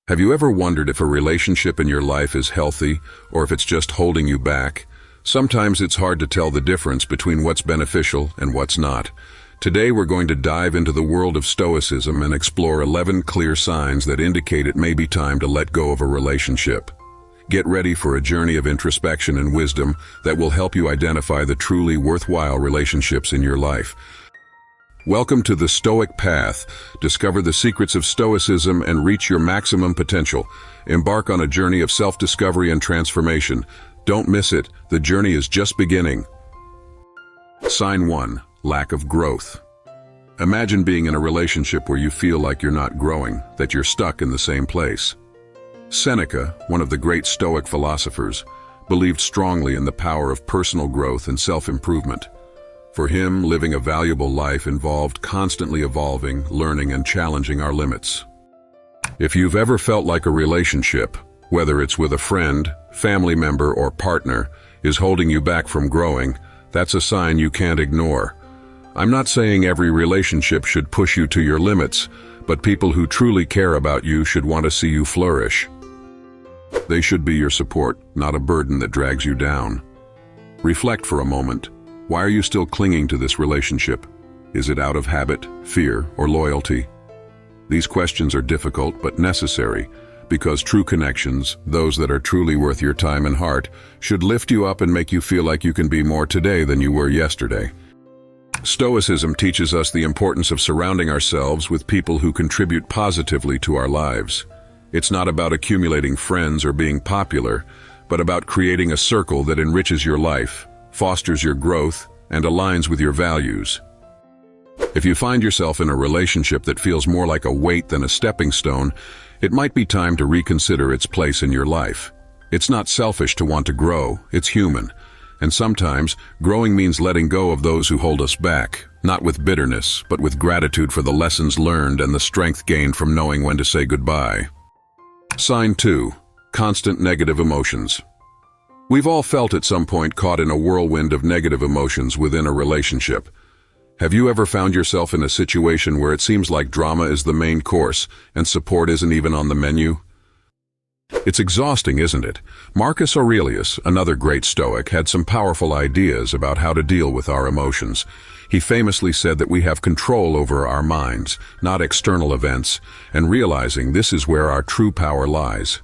Have you ever wondered if a relationship in your life is healthy or if it's just holding you back? Sometimes it's hard to tell the difference between what's beneficial and what's not. Today we're going to dive into the world of Stoicism and explore 11 clear signs that indicate it may be time to let go of a relationship. Get ready for a journey of introspection and wisdom that will help you identify the truly worthwhile relationships in your life. Welcome to the Stoic Path. Discover the secrets of Stoicism and reach your maximum potential. Embark on a journey of self-discovery and transformation. Don't miss it. The journey is just beginning. Sign 1. Lack of growth. Imagine being in a relationship where you feel like you're not growing, that you're stuck in the same place. Seneca, one of the great Stoic philosophers, believed strongly in the power of personal growth and self-improvement. For him, living a valuable life involved constantly evolving, learning, and challenging our limits. If you've ever felt like a relationship, whether it's with a friend, family member, or partner, is holding you back from growing, that's a sign you can't ignore. I'm not saying every relationship should push you to your limits, but people who truly care about you should want to see you flourish. They should be your support, not a burden that drags you down. Reflect for a moment. Why are you still clinging to this relationship? Is it out of habit, fear, or loyalty? These questions are difficult but necessary, because true connections, those that are truly worth your time and heart, should lift you up and make you feel like you can be more today than you were yesterday. Stoicism teaches us the importance of surrounding ourselves with people who contribute positively to our lives. It's not about accumulating friends or being popular, but about creating a circle that enriches your life, fosters your growth, and aligns with your values. If you find yourself in a relationship that feels more like a weight than a stepping stone, it might be time to reconsider its place in your life. It's not selfish to want to grow, it's human. And sometimes, growing means letting go of those who hold us back, not with bitterness, but with gratitude for the lessons learned and the strength gained from knowing when to say goodbye. Sign 2. Constant negative emotions. We've all felt at some point caught in a whirlwind of negative emotions within a relationship. Have you ever found yourself in a situation where it seems like drama is the main course and support isn't even on the menu? It's exhausting, isn't it? Marcus Aurelius, another great Stoic, had some powerful ideas about how to deal with our emotions. He famously said that we have control over our minds, not external events, and realizing this is where our true power lies.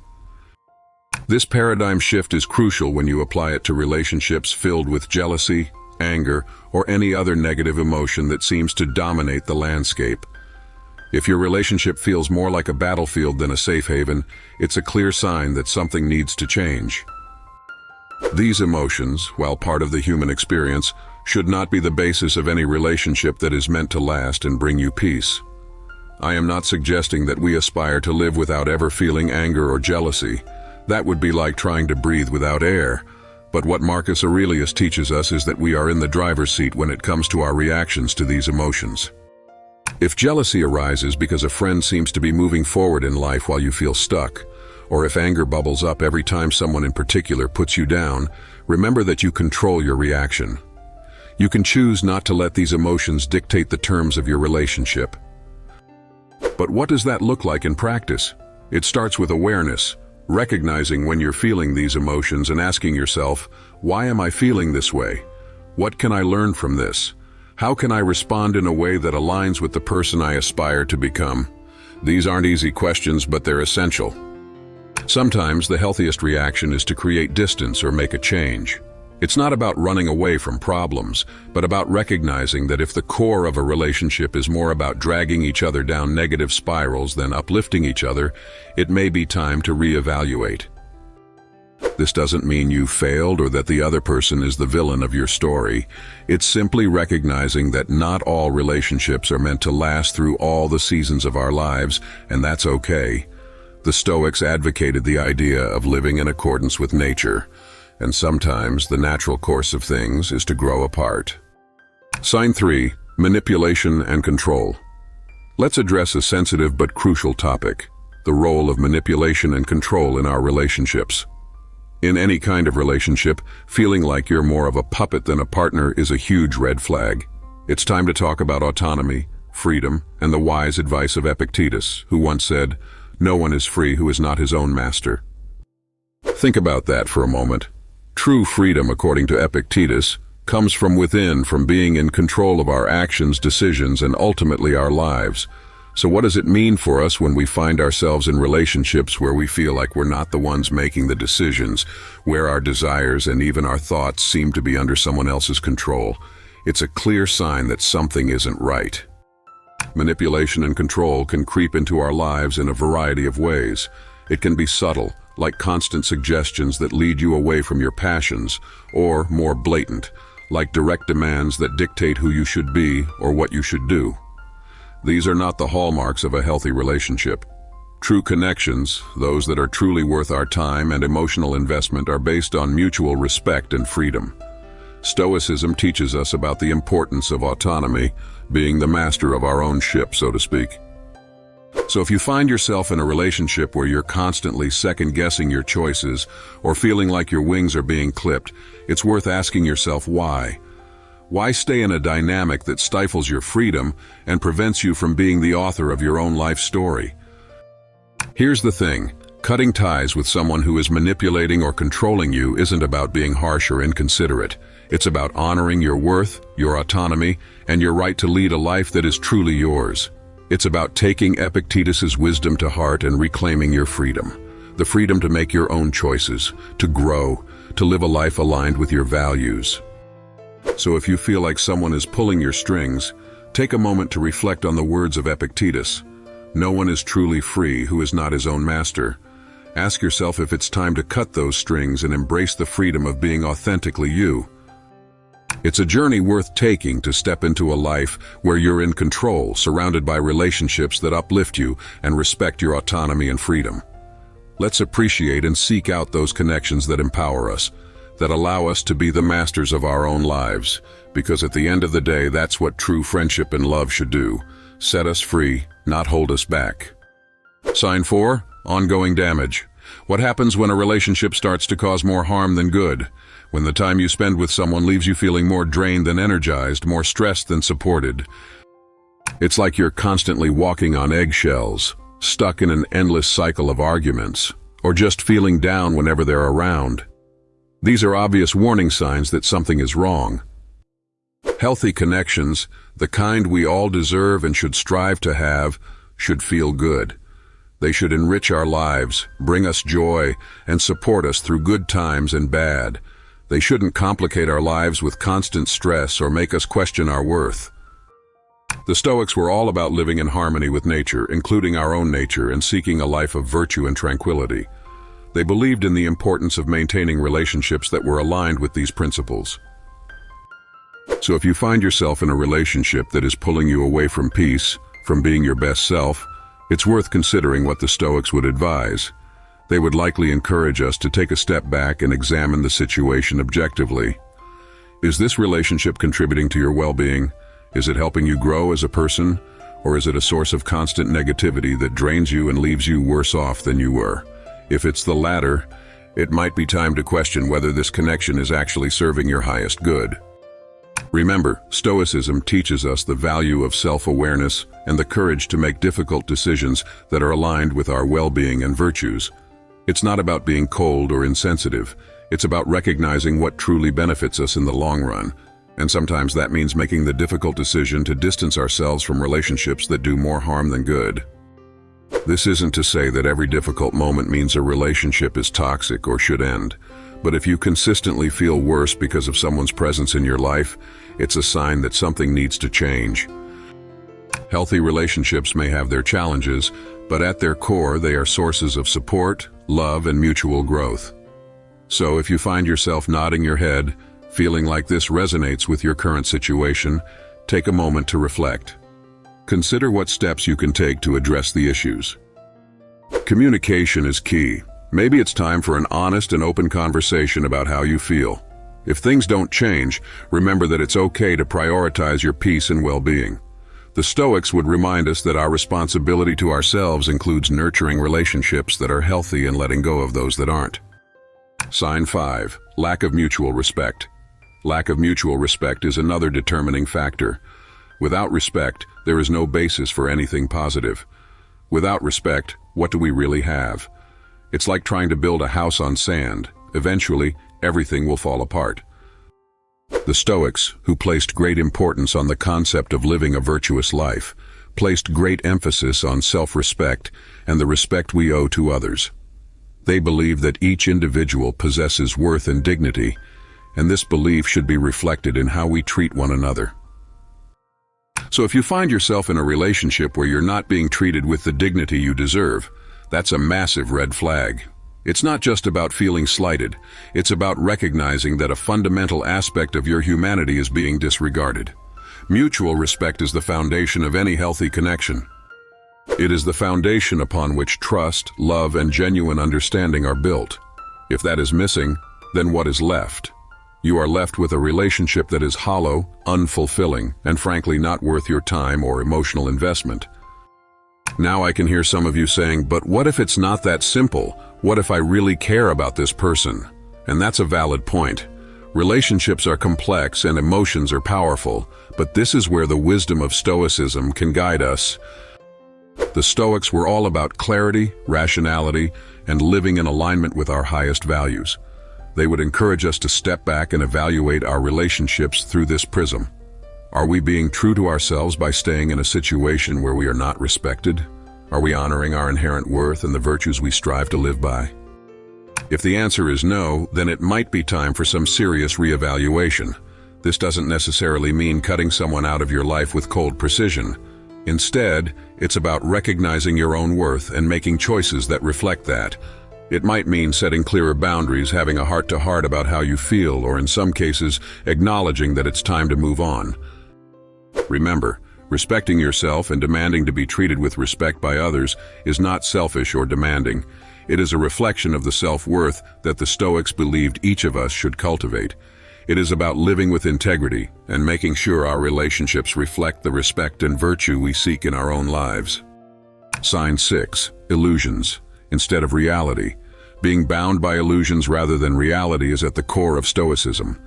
This paradigm shift is crucial when you apply it to relationships filled with jealousy, anger, or any other negative emotion that seems to dominate the landscape. If your relationship feels more like a battlefield than a safe haven, it's a clear sign that something needs to change. These emotions, while part of the human experience, should not be the basis of any relationship that is meant to last and bring you peace. I am not suggesting that we aspire to live without ever feeling anger or jealousy. That would be like trying to breathe without air. But what Marcus Aurelius teaches us is that we are in the driver's seat when it comes to our reactions to these emotions. If jealousy arises because a friend seems to be moving forward in life while you feel stuck, or if anger bubbles up every time someone in particular puts you down, remember that you control your reaction. You can choose not to let these emotions dictate the terms of your relationship. But what does that look like in practice? It starts with awareness. Recognizing when you're feeling these emotions and asking yourself, why am I feeling this way? What can I learn from this? How can I respond in a way that aligns with the person I aspire to become? These aren't easy questions, but they're essential. Sometimes the healthiest reaction is to create distance or make a change. It's not about running away from problems, but about recognizing that if the core of a relationship is more about dragging each other down negative spirals than uplifting each other, it may be time to reevaluate. This doesn't mean you failed or that the other person is the villain of your story. It's simply recognizing that not all relationships are meant to last through all the seasons of our lives, and that's okay. The Stoics advocated the idea of living in accordance with nature. And sometimes the natural course of things is to grow apart. Sign 3. Manipulation and control. Let's address a sensitive but crucial topic, the role of manipulation and control in our relationships. In any kind of relationship, feeling like you're more of a puppet than a partner is a huge red flag. It's time to talk about autonomy, freedom, and the wise advice of Epictetus, who once said, No one is free who is not his own master. Think about that for a moment. True freedom, according to Epictetus, comes from within, from being in control of our actions, decisions, and ultimately our lives. So what does it mean for us when we find ourselves in relationships where we feel like we're not the ones making the decisions, where our desires and even our thoughts seem to be under someone else's control? It's a clear sign that something isn't right. Manipulation and control can creep into our lives in a variety of ways. It can be subtle, like constant suggestions that lead you away from your passions, or more blatant, like direct demands that dictate who you should be or what you should do. These are not the hallmarks of a healthy relationship. True connections, those that are truly worth our time and emotional investment, are based on mutual respect and freedom. Stoicism teaches us about the importance of autonomy, being the master of our own ship, so to speak. So if you find yourself in a relationship where you're constantly second-guessing your choices or feeling like your wings are being clipped, it's worth asking yourself why. Why stay in a dynamic that stifles your freedom and prevents you from being the author of your own life story? Here's the thing. Cutting ties with someone who is manipulating or controlling you isn't about being harsh or inconsiderate. It's about honoring your worth, your autonomy, and your right to lead a life that is truly yours. It's about taking Epictetus's wisdom to heart and reclaiming your freedom. The freedom to make your own choices, to grow, to live a life aligned with your values. So if you feel like someone is pulling your strings, take a moment to reflect on the words of Epictetus. No one is truly free who is not his own master. Ask yourself if it's time to cut those strings and embrace the freedom of being authentically you. It's a journey worth taking to step into a life where you're in control, surrounded by relationships that uplift you and respect your autonomy and freedom. Let's appreciate and seek out those connections that empower us, that allow us to be the masters of our own lives, because at the end of the day, that's what true friendship and love should do: set us free, not hold us back. Sign 4, ongoing damage. What happens when a relationship starts to cause more harm than good? When the time you spend with someone leaves you feeling more drained than energized, more stressed than supported. It's like you're constantly walking on eggshells, stuck in an endless cycle of arguments, or just feeling down whenever they're around. These are obvious warning signs that something is wrong. Healthy connections, the kind we all deserve and should strive to have, should feel good. They should enrich our lives, bring us joy, and support us through good times and bad. They shouldn't complicate our lives with constant stress or make us question our worth. The Stoics were all about living in harmony with nature, including our own nature, and seeking a life of virtue and tranquility. They believed in the importance of maintaining relationships that were aligned with these principles. So if you find yourself in a relationship that is pulling you away from peace, from being your best self, it's worth considering what the Stoics would advise. They would likely encourage us to take a step back and examine the situation objectively. Is this relationship contributing to your well-being? Is it helping you grow as a person? Or is it a source of constant negativity that drains you and leaves you worse off than you were? If it's the latter, it might be time to question whether this connection is actually serving your highest good. Remember, Stoicism teaches us the value of self-awareness and the courage to make difficult decisions that are aligned with our well-being and virtues. It's not about being cold or insensitive. It's about recognizing what truly benefits us in the long run. And sometimes that means making the difficult decision to distance ourselves from relationships that do more harm than good. This isn't to say that every difficult moment means a relationship is toxic or should end. But if you consistently feel worse because of someone's presence in your life, it's a sign that something needs to change. Healthy relationships may have their challenges, but at their core, they are sources of support, love, and mutual growth. So if you find yourself nodding your head, feeling like this resonates with your current situation, take a moment to reflect. Consider what steps you can take to address the issues. Communication is key. Maybe it's time for an honest and open conversation about how you feel. If things don't change, remember that it's okay to prioritize your peace and well-being. The Stoics would remind us that our responsibility to ourselves includes nurturing relationships that are healthy and letting go of those that aren't. Sign 5, lack of mutual respect. Lack of mutual respect is another determining factor. Without respect, there is no basis for anything positive. Without respect, what do we really have? It's like trying to build a house on sand. Eventually, everything will fall apart. The Stoics, who placed great importance on the concept of living a virtuous life, placed great emphasis on self-respect and the respect we owe to others. They believe that each individual possesses worth and dignity, and this belief should be reflected in how we treat one another. So if you find yourself in a relationship where you're not being treated with the dignity you deserve, that's a massive red flag. It's not just about feeling slighted, it's about recognizing that a fundamental aspect of your humanity is being disregarded. Mutual respect is the foundation of any healthy connection. It is the foundation upon which trust, love, and genuine understanding are built. If that is missing, then what is left? You are left with a relationship that is hollow, unfulfilling, and frankly not worth your time or emotional investment. Now I can hear some of you saying, but what if it's not that simple? What if I really care about this person? And that's a valid point. Relationships are complex and emotions are powerful, but this is where the wisdom of Stoicism can guide us. The Stoics were all about clarity, rationality, and living in alignment with our highest values. They would encourage us to step back and evaluate our relationships through this prism. Are we being true to ourselves by staying in a situation where we are not respected? Are we honoring our inherent worth and the virtues we strive to live by? If the answer is no, then it might be time for some serious reevaluation. This doesn't necessarily mean cutting someone out of your life with cold precision. Instead, it's about recognizing your own worth and making choices that reflect that. It might mean setting clearer boundaries, having a heart-to-heart about how you feel, or in some cases, acknowledging that it's time to move on. Remember, respecting yourself and demanding to be treated with respect by others is not selfish or demanding. It is a reflection of the self-worth that the Stoics believed each of us should cultivate. It is about living with integrity and making sure our relationships reflect the respect and virtue we seek in our own lives. Sign 6. Illusions instead of reality. Being bound by illusions rather than reality is at the core of Stoicism.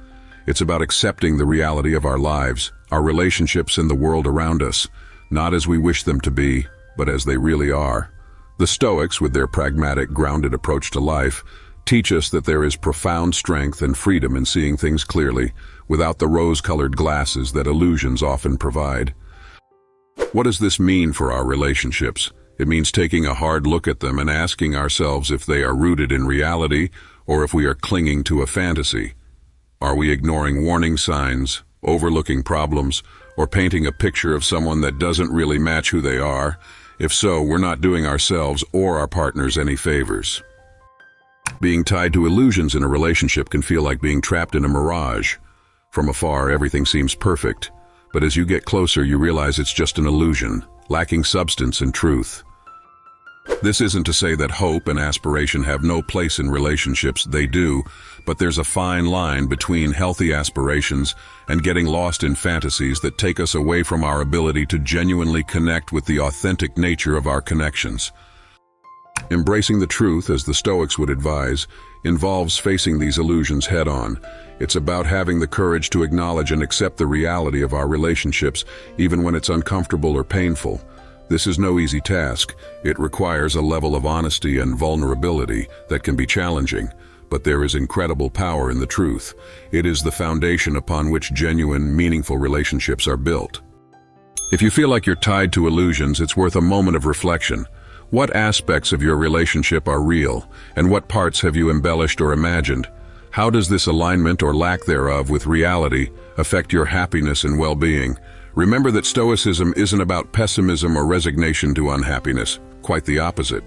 It's about accepting the reality of our lives, our relationships, and the world around us, not as we wish them to be, but as they really are. The Stoics, with their pragmatic, grounded approach to life, teach us that there is profound strength and freedom in seeing things clearly, without the rose-colored glasses that illusions often provide. What does this mean for our relationships? It means taking a hard look at them and asking ourselves if they are rooted in reality or if we are clinging to a fantasy. Are we ignoring warning signs, overlooking problems, or painting a picture of someone that doesn't really match who they are? If so, we're not doing ourselves or our partners any favors. Being tied to illusions in a relationship can feel like being trapped in a mirage. From afar, everything seems perfect, but as you get closer, you realize it's just an illusion, lacking substance and truth. This isn't to say that hope and aspiration have no place in relationships. They do, but there's a fine line between healthy aspirations and getting lost in fantasies that take us away from our ability to genuinely connect with the authentic nature of our connections. Embracing the truth, as the Stoics would advise, involves facing these illusions head-on. It's about having the courage to acknowledge and accept the reality of our relationships, even when it's uncomfortable or painful. This is no easy task. It requires a level of honesty and vulnerability that can be challenging, but there is incredible power in the truth. It is the foundation upon which genuine, meaningful relationships are built. If you feel like you're tied to illusions, it's worth a moment of reflection. What aspects of your relationship are real, and what parts have you embellished or imagined? How does this alignment or lack thereof with reality affect your happiness and well-being? Remember that Stoicism isn't about pessimism or resignation to unhappiness, quite the opposite.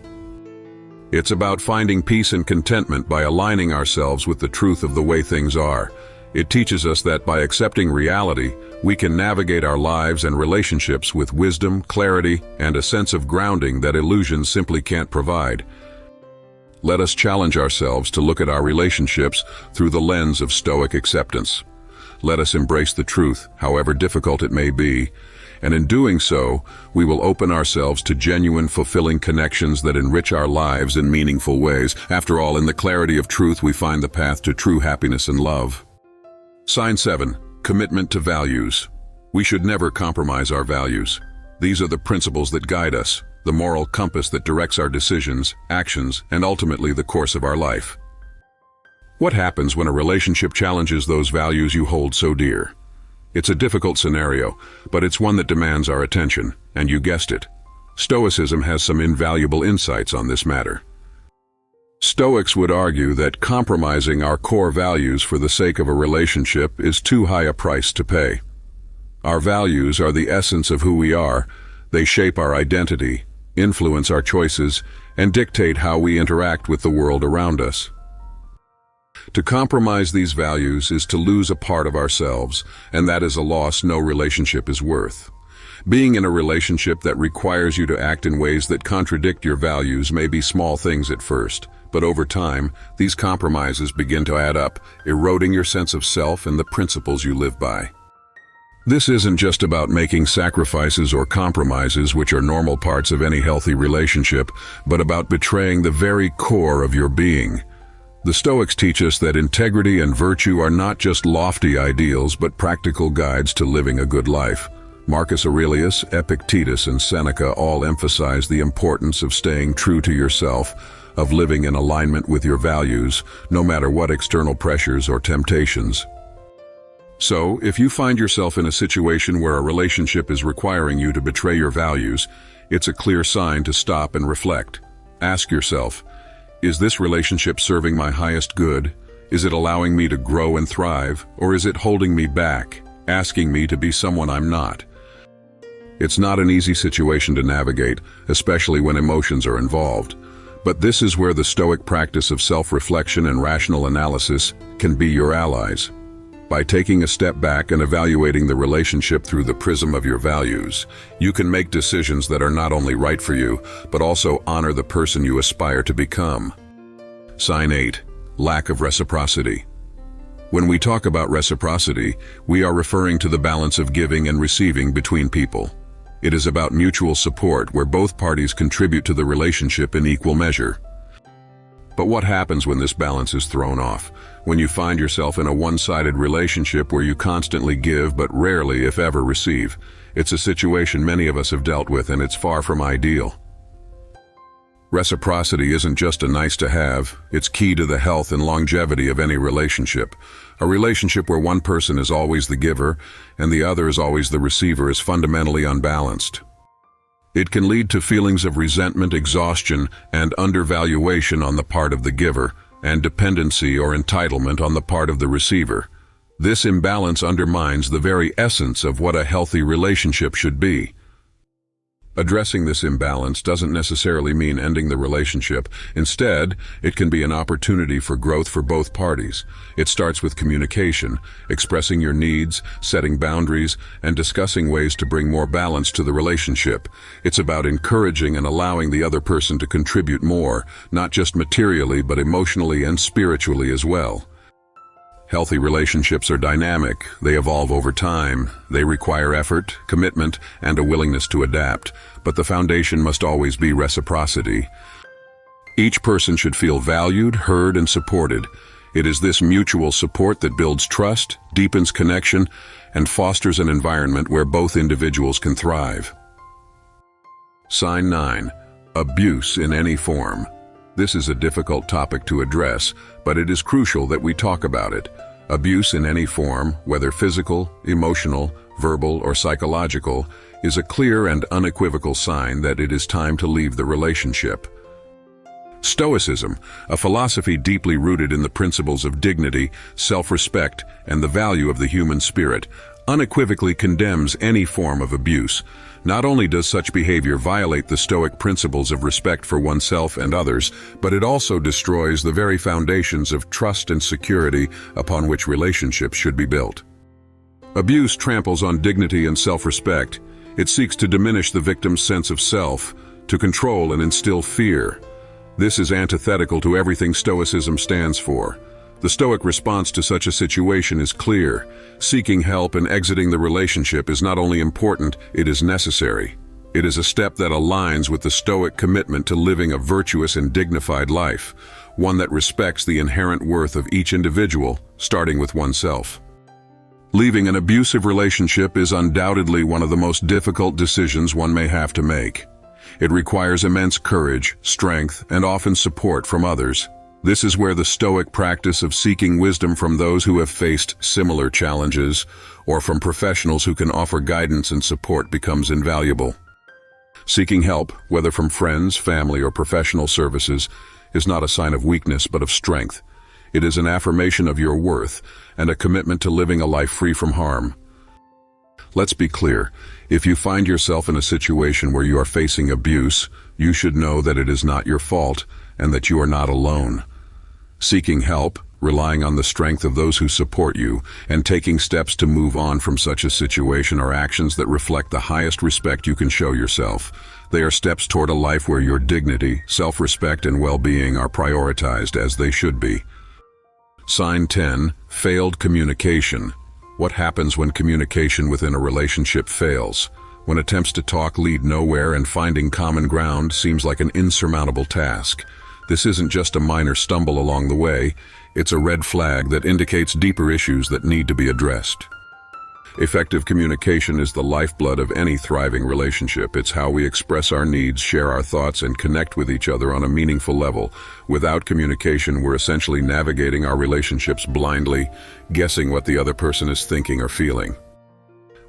It's about finding peace and contentment by aligning ourselves with the truth of the way things are. It teaches us that by accepting reality, we can navigate our lives and relationships with wisdom, clarity, and a sense of grounding that illusions simply can't provide. Let us challenge ourselves to look at our relationships through the lens of Stoic acceptance. Let us embrace the truth, however difficult it may be, and in doing so, we will open ourselves to genuine, fulfilling connections that enrich our lives in meaningful ways. After all, in the clarity of truth, we find the path to true happiness and love. Sign 7. Commitment to values. We should never compromise our values. These are the principles that guide us, the moral compass that directs our decisions, actions, and ultimately the course of our life. What happens when a relationship challenges those values you hold so dear? It's a difficult scenario, but it's one that demands our attention, and you guessed it. Stoicism has some invaluable insights on this matter. Stoics would argue that compromising our core values for the sake of a relationship is too high a price to pay. Our values are the essence of who we are. They shape our identity, influence our choices, and dictate how we interact with the world around us. To compromise these values is to lose a part of ourselves, and that is a loss no relationship is worth. Being in a relationship that requires you to act in ways that contradict your values may be small things at first, but over time, these compromises begin to add up, eroding your sense of self and the principles you live by. This isn't just about making sacrifices or compromises, which are normal parts of any healthy relationship, but about betraying the very core of your being. The Stoics teach us that integrity and virtue are not just lofty ideals, but practical guides to living a good life. Marcus Aurelius, Epictetus, and Seneca all emphasize the importance of staying true to yourself, of living in alignment with your values, no matter what external pressures or temptations. So, if you find yourself in a situation where a relationship is requiring you to betray your values, it's a clear sign to stop and reflect. Ask yourself, is this relationship serving my highest good? Is it allowing me to grow and thrive, or is it holding me back, asking me to be someone I'm not? It's not an easy situation to navigate, especially when emotions are involved. But this is where the Stoic practice of self-reflection and rational analysis can be your allies. By taking a step back and evaluating the relationship through the prism of your values, you can make decisions that are not only right for you, but also honor the person you aspire to become. Sign 8. Lack of reciprocity. When we talk about reciprocity, we are referring to the balance of giving and receiving between people. It is about mutual support where both parties contribute to the relationship in equal measure. But what happens when this balance is thrown off? When you find yourself in a one-sided relationship where you constantly give but rarely, if ever, receive? It's a situation many of us have dealt with, and it's far from ideal. Reciprocity isn't just a nice-to-have, it's key to the health and longevity of any relationship. A relationship where one person is always the giver and the other is always the receiver is fundamentally unbalanced. It can lead to feelings of resentment, exhaustion, and undervaluation on the part of the giver, and dependency or entitlement on the part of the receiver. This imbalance undermines the very essence of what a healthy relationship should be. Addressing this imbalance doesn't necessarily mean ending the relationship. Instead, it can be an opportunity for growth for both parties. It starts with communication, expressing your needs, setting boundaries, and discussing ways to bring more balance to the relationship. It's about encouraging and allowing the other person to contribute more, not just materially but emotionally and spiritually as well. Healthy relationships are dynamic. They evolve over time. They require effort, commitment, and a willingness to adapt. But the foundation must always be reciprocity. Each person should feel valued, heard, and supported. It is this mutual support that builds trust, deepens connection, and fosters an environment where both individuals can thrive. Sign 9. Abuse in any form. This is a difficult topic to address, but it is crucial that we talk about it. Abuse in any form, whether physical, emotional, verbal, or psychological, is a clear and unequivocal sign that it is time to leave the relationship. Stoicism, a philosophy deeply rooted in the principles of dignity, self-respect, and the value of the human spirit, unequivocally condemns any form of abuse. Not only does such behavior violate the Stoic principles of respect for oneself and others, but it also destroys the very foundations of trust and security upon which relationships should be built. Abuse tramples on dignity and self-respect. It seeks to diminish the victim's sense of self, to control and instill fear. This is antithetical to everything Stoicism stands for. The Stoic response to such a situation is clear. Seeking help and exiting the relationship is not only important, it is necessary. It is a step that aligns with the Stoic commitment to living a virtuous and dignified life, one that respects the inherent worth of each individual, starting with oneself. Leaving an abusive relationship is undoubtedly one of the most difficult decisions one may have to make. It requires immense courage, strength, and often support from others. This is where the Stoic practice of seeking wisdom from those who have faced similar challenges, or from professionals who can offer guidance and support, becomes invaluable. Seeking help, whether from friends, family, or professional services, is not a sign of weakness but of strength. It is an affirmation of your worth and a commitment to living a life free from harm. Let's be clear. If you find yourself in a situation where you are facing abuse, you should know that it is not your fault and that you are not alone. Seeking help, relying on the strength of those who support you, and taking steps to move on from such a situation are actions that reflect the highest respect you can show yourself. They are steps toward a life where your dignity, self-respect, and well-being are prioritized as they should be. Sign 10. Failed communication. What happens when communication within a relationship fails? When attempts to talk lead nowhere and finding common ground seems like an insurmountable task. This isn't just a minor stumble along the way, it's a red flag that indicates deeper issues that need to be addressed. Effective communication is the lifeblood of any thriving relationship. It's how we express our needs, share our thoughts, and connect with each other on a meaningful level. Without communication, we're essentially navigating our relationships blindly, guessing what the other person is thinking or feeling.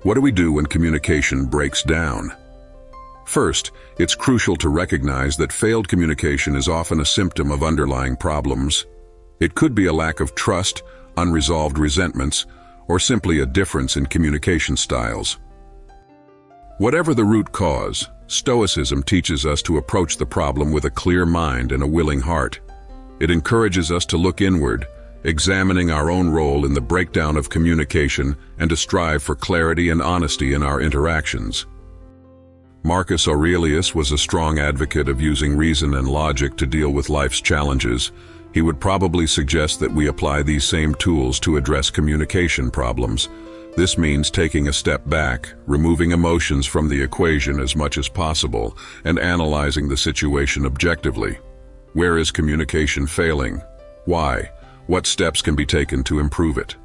What do we do when communication breaks down? First, it's crucial to recognize that failed communication is often a symptom of underlying problems. It could be a lack of trust, unresolved resentments, or simply a difference in communication styles. Whatever the root cause, Stoicism teaches us to approach the problem with a clear mind and a willing heart. It encourages us to look inward, examining our own role in the breakdown of communication and to strive for clarity and honesty in our interactions. Marcus Aurelius was a strong advocate of using reason and logic to deal with life's challenges. He would probably suggest that we apply these same tools to address communication problems. This means taking a step back, removing emotions from the equation as much as possible, and analyzing the situation objectively. Where is communication failing? Why? What steps can be taken to improve it?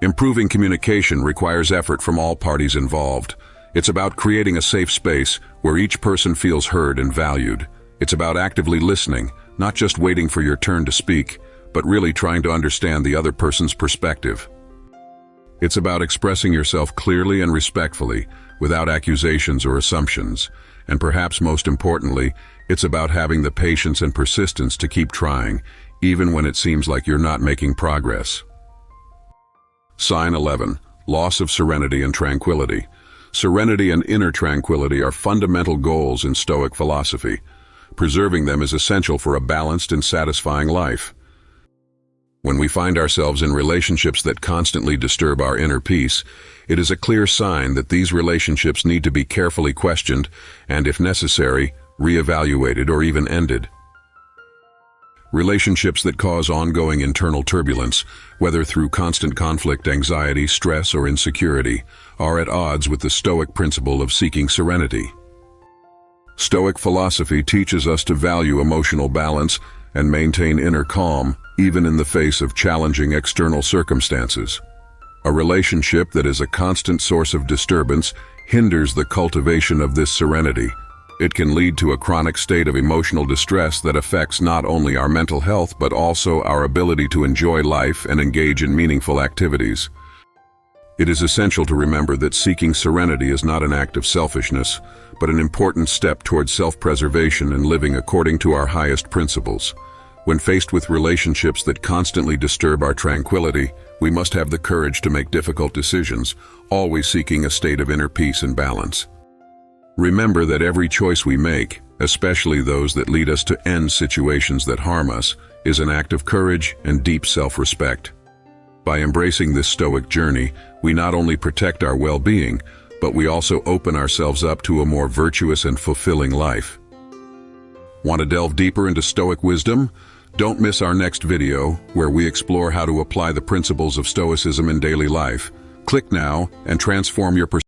Improving communication requires effort from all parties involved. It's about creating a safe space where each person feels heard and valued. It's about actively listening, not just waiting for your turn to speak, but really trying to understand the other person's perspective. It's about expressing yourself clearly and respectfully, without accusations or assumptions. And perhaps most importantly, it's about having the patience and persistence to keep trying, even when it seems like you're not making progress. Sign 11. Loss of serenity and tranquility. Serenity and inner tranquility are fundamental goals in Stoic philosophy. Preserving them is essential for a balanced and satisfying life. When we find ourselves in relationships that constantly disturb our inner peace, it is a clear sign that these relationships need to be carefully questioned and, if necessary, reevaluated or even ended. Relationships that cause ongoing internal turbulence, whether through constant conflict, anxiety, stress, or insecurity, are at odds with the Stoic principle of seeking serenity. Stoic philosophy teaches us to value emotional balance and maintain inner calm, even in the face of challenging external circumstances. A relationship that is a constant source of disturbance hinders the cultivation of this serenity. It can lead to a chronic state of emotional distress that affects not only our mental health but also our ability to enjoy life and engage in meaningful activities. It is essential to remember that seeking serenity is not an act of selfishness, but an important step towards self-preservation and living according to our highest principles. When faced with relationships that constantly disturb our tranquility, we must have the courage to make difficult decisions, always seeking a state of inner peace and balance. Remember that every choice we make, especially those that lead us to end situations that harm us, is an act of courage and deep self-respect. By embracing this Stoic journey, we not only protect our well-being, but we also open ourselves up to a more virtuous and fulfilling life. Want to delve deeper into Stoic wisdom? Don't miss our next video, where we explore how to apply the principles of Stoicism in daily life. Click now and transform your perspective.